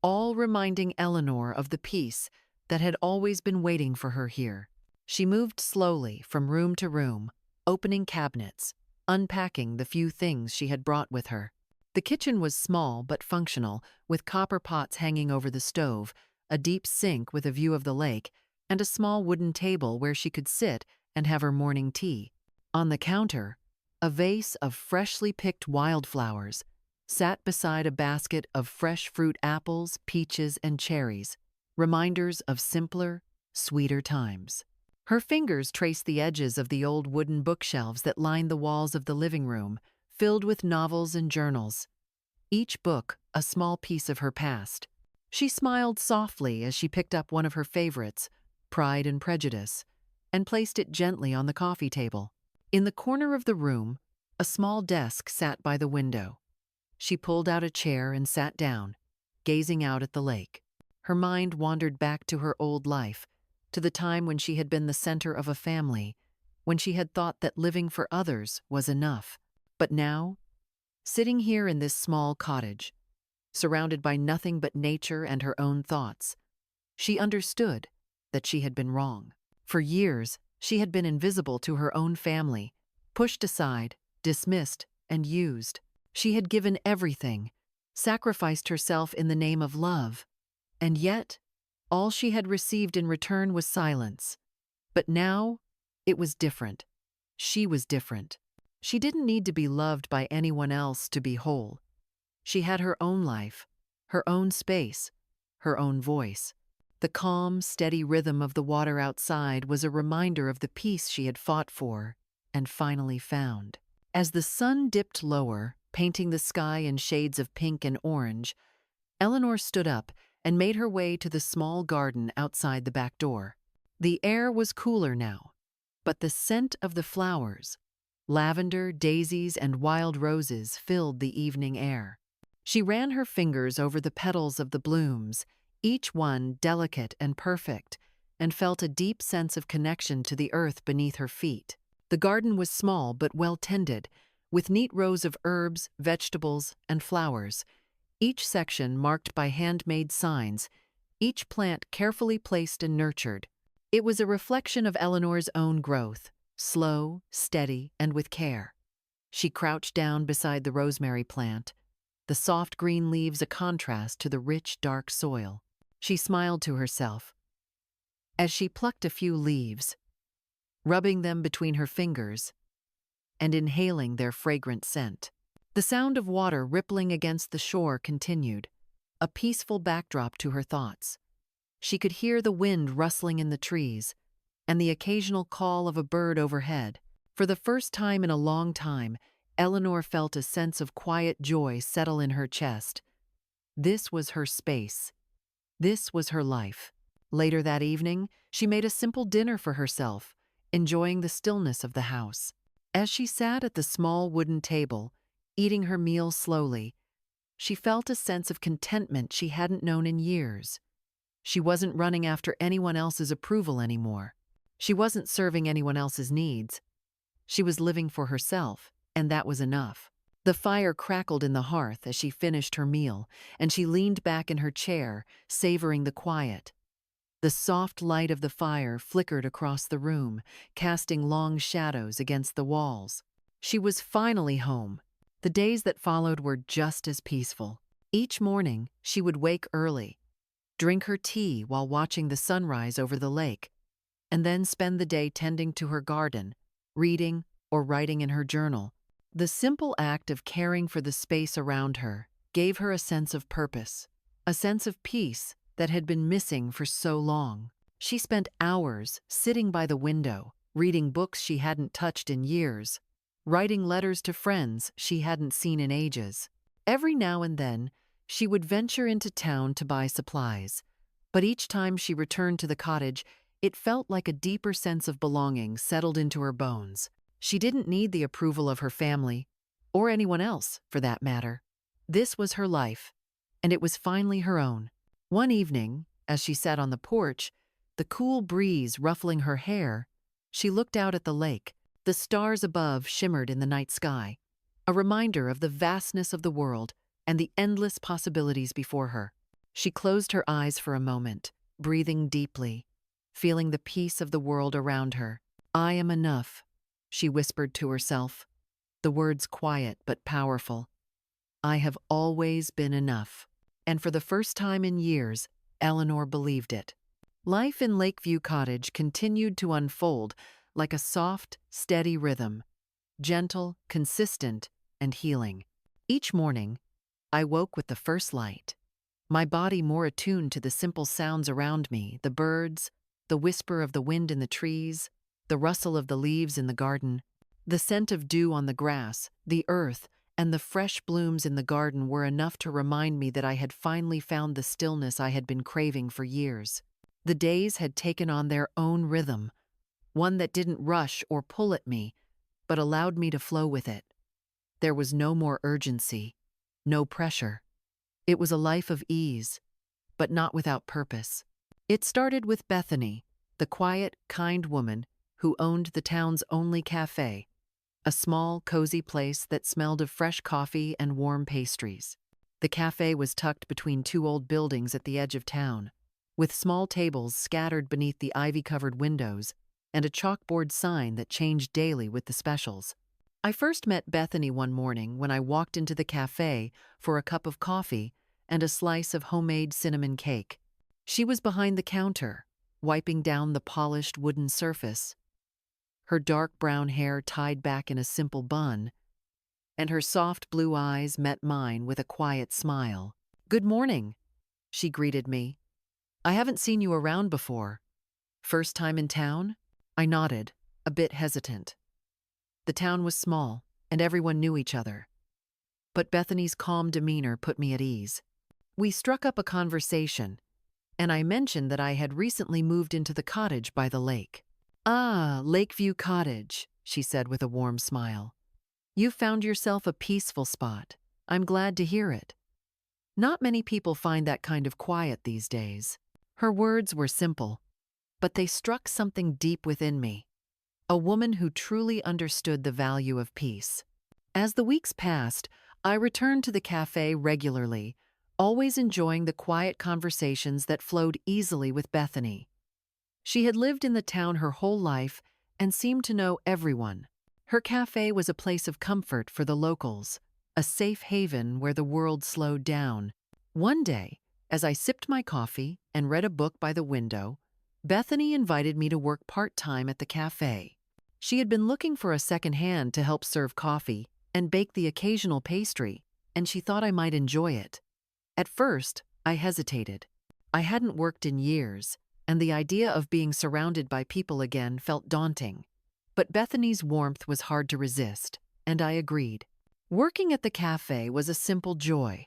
all reminding Eleanor of the peace that had always been waiting for her here. She moved slowly from room to room, opening cabinets, unpacking the few things she had brought with her. The kitchen was small but functional, with copper pots hanging over the stove, a deep sink with a view of the lake, and a small wooden table where she could sit and have her morning tea. On the counter, a vase of freshly picked wildflowers sat beside a basket of fresh fruit, apples, peaches, and cherries, reminders of simpler, sweeter times. Her fingers traced the edges of the old wooden bookshelves that lined the walls of the living room, filled with novels and journals, each book a small piece of her past. She smiled softly as she picked up one of her favorites, Pride and Prejudice, and placed it gently on the coffee table. In the corner of the room, a small desk sat by the window. She pulled out a chair and sat down, gazing out at the lake. Her mind wandered back to her old life, to the time when she had been the center of a family, when she had thought that living for others was enough. But now, sitting here in this small cottage, surrounded by nothing but nature and her own thoughts, she understood that she had been wrong. For years, she had been invisible to her own family, pushed aside, dismissed, and used. She had given everything, sacrificed herself in the name of love, and yet, all she had received in return was silence. But now, it was different. She was different. She didn't need to be loved by anyone else to be whole. She had her own life, her own space, her own voice. The calm, steady rhythm of the water outside was a reminder of the peace she had fought for and finally found. As the sun dipped lower, painting the sky in shades of pink and orange, Eleanor stood up and made her way to the small garden outside the back door. The air was cooler now, but the scent of the flowers, lavender, daisies, and wild roses, filled the evening air. She ran her fingers over the petals of the blooms, each one delicate and perfect, and felt a deep sense of connection to the earth beneath her feet. The garden was small but well tended, with neat rows of herbs, vegetables, and flowers, each section marked by handmade signs, each plant carefully placed and nurtured. It was a reflection of Eleanor's own growth, slow, steady, and with care. She crouched down beside the rosemary plant, the soft green leaves a contrast to the rich, dark soil. She smiled to herself as she plucked a few leaves, rubbing them between her fingers and inhaling their fragrant scent. The sound of water rippling against the shore continued, a peaceful backdrop to her thoughts. She could hear the wind rustling in the trees and the occasional call of a bird overhead. For the first time in a long time, Eleanor felt a sense of quiet joy settle in her chest. This was her space. This was her life. Later that evening, she made a simple dinner for herself, enjoying the stillness of the house. As she sat at the small wooden table, eating her meal slowly, she felt a sense of contentment she hadn't known in years. She wasn't running after anyone else's approval anymore. She wasn't serving anyone else's needs. She was living for herself, and that was enough. The fire crackled in the hearth as she finished her meal, and she leaned back in her chair, savoring the quiet. The soft light of the fire flickered across the room, casting long shadows against the walls. She was finally home. The days that followed were just as peaceful. Each morning, she would wake early, drink her tea while watching the sunrise over the lake, and then spend the day tending to her garden, reading, or writing in her journal. The simple act of caring for the space around her gave her a sense of purpose, a sense of peace that had been missing for so long. She spent hours sitting by the window, reading books she hadn't touched in years, writing letters to friends she hadn't seen in ages. Every now and then, she would venture into town to buy supplies, but each time she returned to the cottage, it felt like a deeper sense of belonging settled into her bones. She didn't need the approval of her family, or anyone else, for that matter. This was her life, and it was finally her own. One evening, as she sat on the porch, the cool breeze ruffling her hair, she looked out at the lake. The stars above shimmered in the night sky, a reminder of the vastness of the world and the endless possibilities before her. She closed her eyes for a moment, breathing deeply, feeling the peace of the world around her. "I am enough," she whispered to herself, the words quiet but powerful. "I have always been enough." And for the first time in years, Eleanor believed it. Life in Lakeview Cottage continued to unfold like a soft, steady rhythm, gentle, consistent, and healing. Each morning, I woke with the first light, my body more attuned to the simple sounds around me, the birds, the whisper of the wind in the trees, the rustle of the leaves in the garden, the scent of dew on the grass, the earth, and the fresh blooms in the garden were enough to remind me that I had finally found the stillness I had been craving for years. The days had taken on their own rhythm, one that didn't rush or pull at me, but allowed me to flow with it. There was no more urgency, no pressure. It was a life of ease, but not without purpose. It started with Bethany, the the quiet, kind woman who owned the town's only cafe, a small, cozy place that smelled of fresh coffee and warm pastries. The cafe was tucked between two old buildings at the edge of town, with small tables scattered beneath the ivy-covered windows and a chalkboard sign that changed daily with the specials. I first met Bethany one morning when I walked into the cafe for a cup of coffee and a slice of homemade cinnamon cake. She was behind the counter, wiping down the polished wooden surface, her dark brown hair tied back in a simple bun, and her soft blue eyes met mine with a quiet smile. "Good morning," she greeted me. "I haven't seen you around before. First time in town?" I nodded, a bit hesitant. The town was small, and everyone knew each other. But Bethany's calm demeanor put me at ease. We struck up a conversation, and I mentioned that I had recently moved into the cottage by the lake. "Ah, Lakeview Cottage," she said with a warm smile. "You've found yourself a peaceful spot. I'm glad to hear it. Not many people find that kind of quiet these days." Her words were simple, but they struck something deep within me. A woman who truly understood the value of peace. As the weeks passed, I returned to the cafe regularly, always enjoying the quiet conversations that flowed easily with Bethany. She had lived in the town her whole life and seemed to know everyone. Her cafe was a place of comfort for the locals, a safe haven where the world slowed down. One day, as I sipped my coffee and read a book by the window, Bethany invited me to work part-time at the cafe. She had been looking for a second hand to help serve coffee and bake the occasional pastry, and she thought I might enjoy it. At first, I hesitated. I hadn't worked in years, and the idea of being surrounded by people again felt daunting. But Bethany's warmth was hard to resist, and I agreed. Working at the cafe was a simple joy.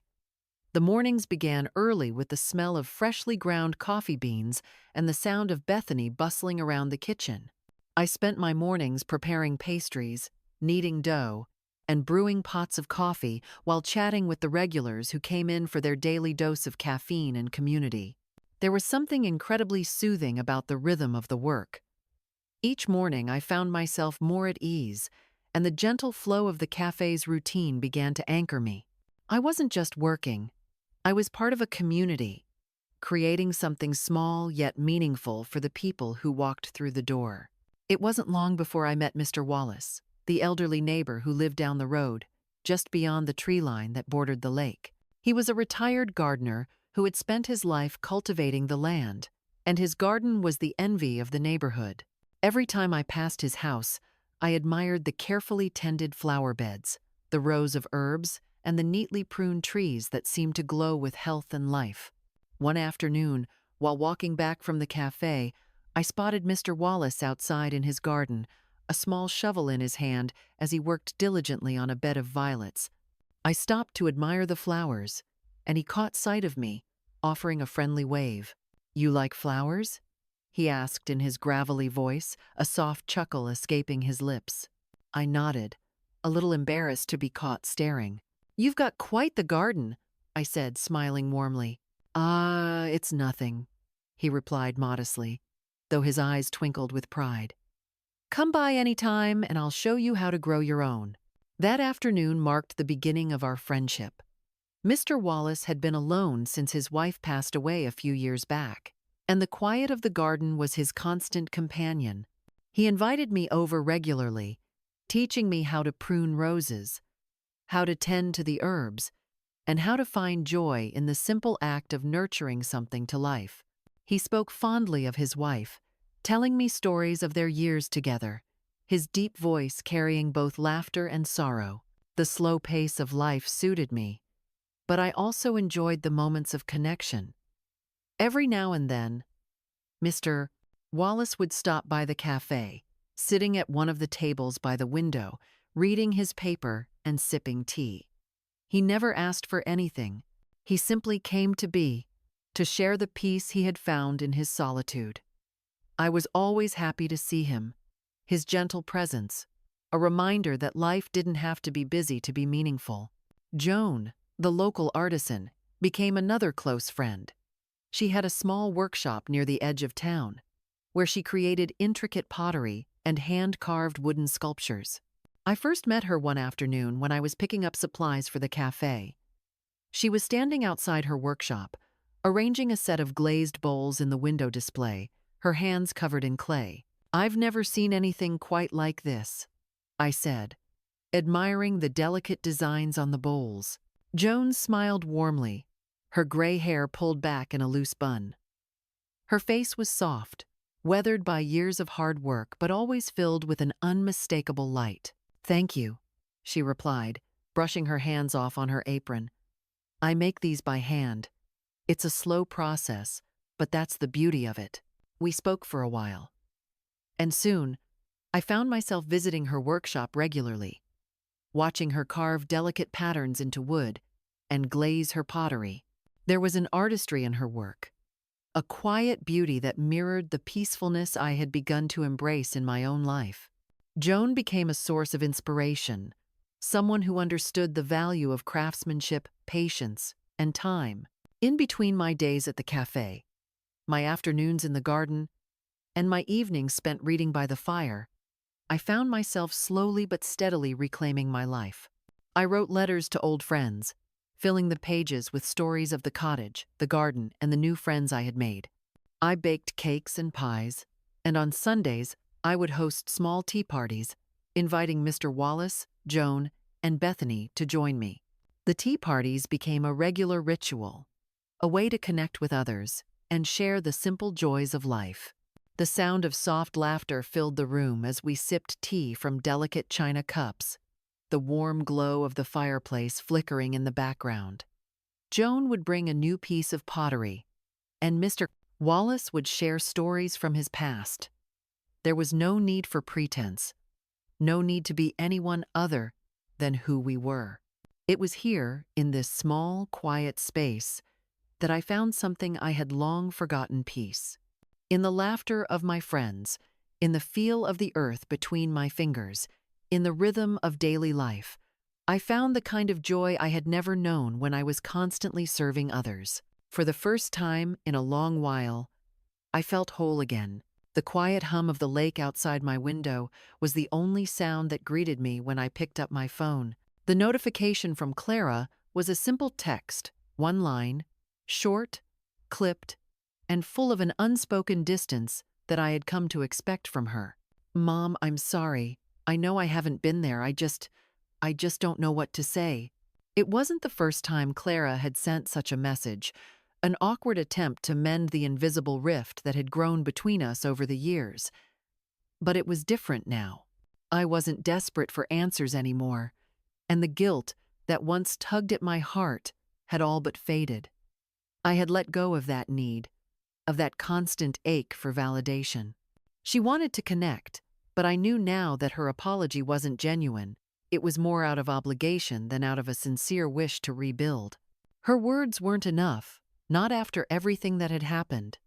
The mornings began early with the smell of freshly ground coffee beans and the sound of Bethany bustling around the kitchen. I spent my mornings preparing pastries, kneading dough, and brewing pots of coffee while chatting with the regulars who came in for their daily dose of caffeine and community. There was something incredibly soothing about the rhythm of the work. Each morning I found myself more at ease, and the gentle flow of the cafe's routine began to anchor me. I wasn't just working. I was part of a community, creating something small yet meaningful for the people who walked through the door. It wasn't long before I met Mr. Wallace, the elderly neighbor who lived down the road, just beyond the tree line that bordered the lake. He was a retired gardener who had spent his life cultivating the land, and his garden was the envy of the neighborhood. Every time I passed his house, I admired the carefully tended flower beds, the rows of herbs, and the neatly pruned trees that seemed to glow with health and life. One afternoon, while walking back from the cafe, I spotted Mr. Wallace outside in his garden, a small shovel in his hand as he worked diligently on a bed of violets. I stopped to admire the flowers, and he caught sight of me, offering a friendly wave. "You like flowers?" he asked in his gravelly voice, a soft chuckle escaping his lips. I nodded, a little embarrassed to be caught staring. "You've got quite the garden," I said, smiling warmly. "Ah, it's nothing," he replied modestly, though his eyes twinkled with pride. "Come by any time and I'll show you how to grow your own." That afternoon marked the beginning of our friendship. Mr. Wallace had been alone since his wife passed away a few years back, and the quiet of the garden was his constant companion. He invited me over regularly, teaching me how to prune roses, how to tend to the herbs, and how to find joy in the simple act of nurturing something to life. He spoke fondly of his wife, telling me stories of their years together, his deep voice carrying both laughter and sorrow. The slow pace of life suited me, but I also enjoyed the moments of connection. Every now and then, Mr. Wallace would stop by the cafe, sitting at one of the tables by the window, reading his paper and sipping tea. He never asked for anything. He simply came to be, to share the peace he had found in his solitude. I was always happy to see him, his gentle presence, a reminder that life didn't have to be busy to be meaningful. Joan, the local artisan, became another close friend. She had a small workshop near the edge of town, where she created intricate pottery and hand-carved wooden sculptures. I first met her one afternoon when I was picking up supplies for the cafe. She was standing outside her workshop, arranging a set of glazed bowls in the window display, her hands covered in clay. "I've never seen anything quite like this," I said, admiring the delicate designs on the bowls. Joan smiled warmly, her gray hair pulled back in a loose bun. Her face was soft, weathered by years of hard work, but always filled with an unmistakable light. "Thank you," she replied, brushing her hands off on her apron. "I make these by hand. It's a slow process, but that's the beauty of it." We spoke for a while. And soon, I found myself visiting her workshop regularly, watching her carve delicate patterns into wood and glaze her pottery. There was an artistry in her work, a quiet beauty that mirrored the peacefulness I had begun to embrace in my own life. Joan became a source of inspiration, someone who understood the value of craftsmanship, patience, and time. In between my days at the cafe, my afternoons in the garden, and my evenings spent reading by the fire, I found myself slowly but steadily reclaiming my life. I wrote letters to old friends, filling the pages with stories of the cottage, the garden, and the new friends I had made. I baked cakes and pies, and on Sundays, I would host small tea parties, inviting Mr. Wallace, Joan, and Bethany to join me. The tea parties became a regular ritual, a way to connect with others and share the simple joys of life. The sound of soft laughter filled the room as we sipped tea from delicate china cups, the warm glow of the fireplace flickering in the background. Joan would bring a new piece of pottery, and Mr. Wallace would share stories from his past. There was no need for pretense, no need to be anyone other than who we were. It was here, in this small, quiet space, that I found something I had long forgotten: peace. In the laughter of my friends, in the feel of the earth between my fingers, in the rhythm of daily life, I found the kind of joy I had never known when I was constantly serving others. For the first time in a long while, I felt whole again. The quiet hum of the lake outside my window was the only sound that greeted me when I picked up my phone. The notification from Clara was a simple text, one line, short, clipped, and full of an unspoken distance that I had come to expect from her. "Mom, I'm sorry. I know I haven't been there. I just don't know what to say." It wasn't the first time Clara had sent such a message, an awkward attempt to mend the invisible rift that had grown between us over the years. But it was different now. I wasn't desperate for answers anymore, and the guilt that once tugged at my heart had all but faded. I had let go of that need, of that constant ache for validation. She wanted to connect, but I knew now that her apology wasn't genuine. It was more out of obligation than out of a sincere wish to rebuild. Her words weren't enough, not after everything that had happened.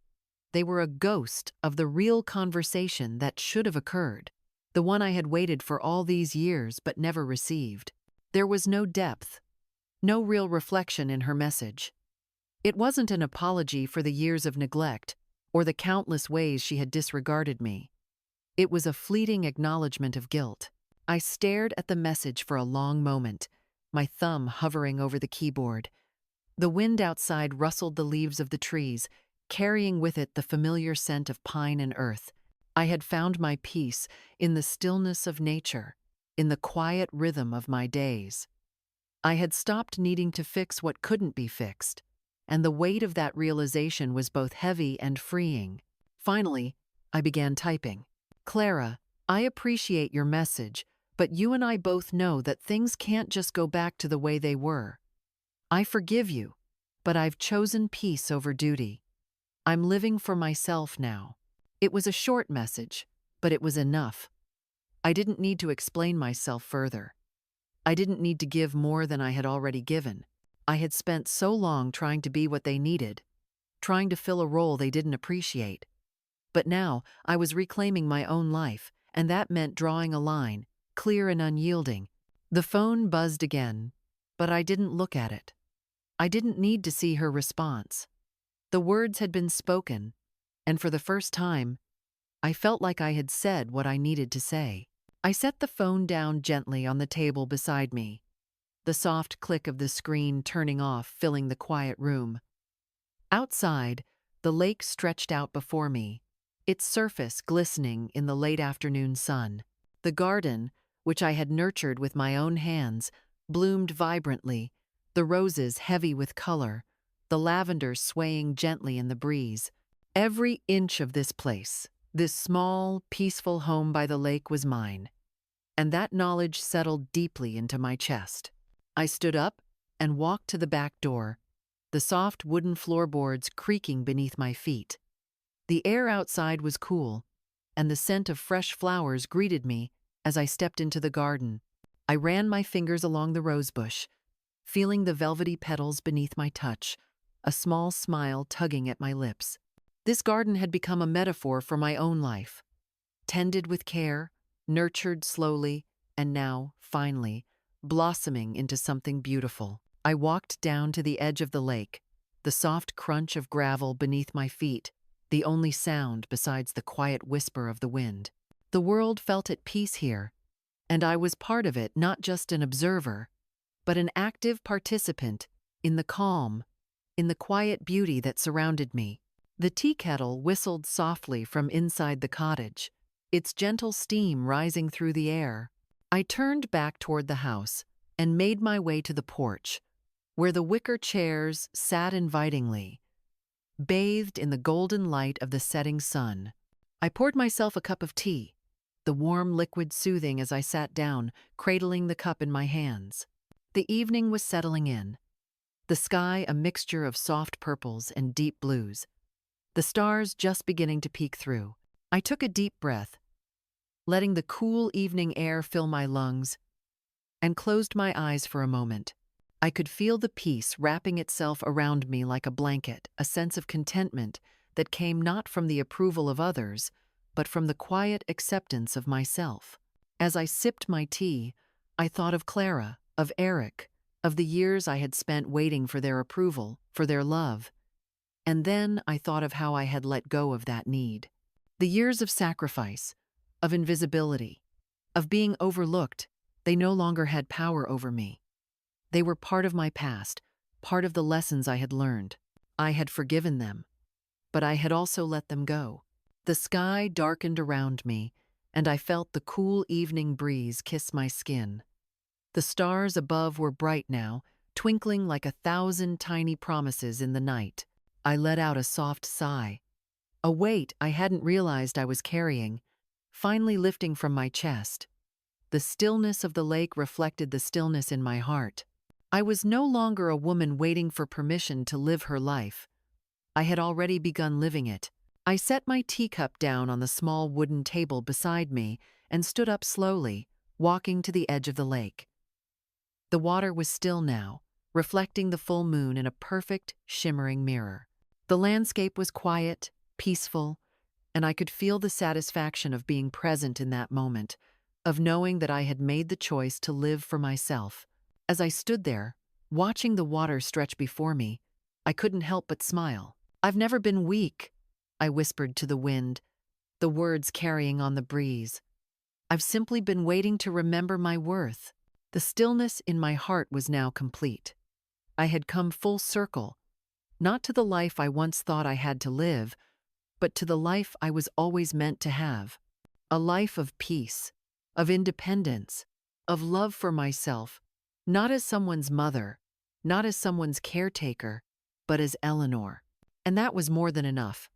They were a ghost of the real conversation that should have occurred, the one I had waited for all these years but never received. There was no depth, no real reflection in her message. It wasn't an apology for the years of neglect or the countless ways she had disregarded me. It was a fleeting acknowledgement of guilt. I stared at the message for a long moment, my thumb hovering over the keyboard. The wind outside rustled the leaves of the trees, carrying with it the familiar scent of pine and earth. I had found my peace in the stillness of nature, in the quiet rhythm of my days. I had stopped needing to fix what couldn't be fixed, and the weight of that realization was both heavy and freeing. Finally, I began typing. "Clara, I appreciate your message, but you and I both know that things can't just go back to the way they were. I forgive you, but I've chosen peace over duty. I'm living for myself now." It was a short message, but it was enough. I didn't need to explain myself further. I didn't need to give more than I had already given. I had spent so long trying to be what they needed, trying to fill a role they didn't appreciate. But now I was reclaiming my own life, and that meant drawing a line, clear and unyielding. The phone buzzed again, but I didn't look at it. I didn't need to see her response. The words had been spoken, and for the first time, I felt like I had said what I needed to say. I set the phone down gently on the table beside me, the soft click of the screen turning off filling the quiet room. Outside, the lake stretched out before me, its surface glistening in the late afternoon sun. The garden, which I had nurtured with my own hands, bloomed vibrantly, the roses heavy with color, the lavender swaying gently in the breeze. Every inch of this place, this small, peaceful home by the lake was mine, and that knowledge settled deeply into my chest. I stood up and walked to the back door, the soft wooden floorboards creaking beneath my feet. The air outside was cool, and the scent of fresh flowers greeted me as I stepped into the garden. I ran my fingers along the rosebush, feeling the velvety petals beneath my touch, a small smile tugging at my lips. This garden had become a metaphor for my own life, tended with care, nurtured slowly, and now, finally, blossoming into something beautiful. I walked down to the edge of the lake, the soft crunch of gravel beneath my feet, the only sound besides the quiet whisper of the wind. The world felt at peace here, and I was part of it, not just an observer, but an active participant in the calm, in the quiet beauty that surrounded me. The tea kettle whistled softly from inside the cottage, its gentle steam rising through the air. I turned back toward the house and made my way to the porch, where the wicker chairs sat invitingly, bathed in the golden light of the setting sun. I poured myself a cup of tea, the warm liquid soothing as I sat down, cradling the cup in my hands. The evening was settling in, the sky a mixture of soft purples and deep blues, the stars just beginning to peek through. I took a deep breath, letting the cool evening air fill my lungs, and closed my eyes for a moment. I could feel the peace wrapping itself around me like a blanket, a sense of contentment that came not from the approval of others, but from the quiet acceptance of myself. As I sipped my tea, I thought of Clara, of Eric, of the years I had spent waiting for their approval, for their love. And then I thought of how I had let go of that need. The years of sacrifice, of invisibility, of being overlooked, they no longer had power over me. They were part of my past, part of the lessons I had learned. I had forgiven them, but I had also let them go. The sky darkened around me, and I felt the cool evening breeze kiss my skin. The stars above were bright now, twinkling like 1,000 tiny promises in the night. I let out a soft sigh, a weight I hadn't realized I was carrying, finally lifting from my chest. The stillness of the lake reflected the stillness in my heart. I was no longer a woman waiting for permission to live her life. I had already begun living it. I set my teacup down on the small wooden table beside me and stood up slowly, walking to the edge of the lake. The water was still now, reflecting the full moon in a perfect, shimmering mirror. The landscape was quiet, peaceful, and I could feel the satisfaction of being present in that moment, of knowing that I had made the choice to live for myself. As I stood there, watching the water stretch before me, I couldn't help but smile. "I've never been weak," I whispered to the wind, the words carrying on the breeze. "I've simply been waiting to remember my worth." The stillness in my heart was now complete. I had come full circle, not to the life I once thought I had to live, but to the life I was always meant to have. A life of peace, of independence, of love for myself, not as someone's mother, not as someone's caretaker, but as Eleanor. And that was more than enough.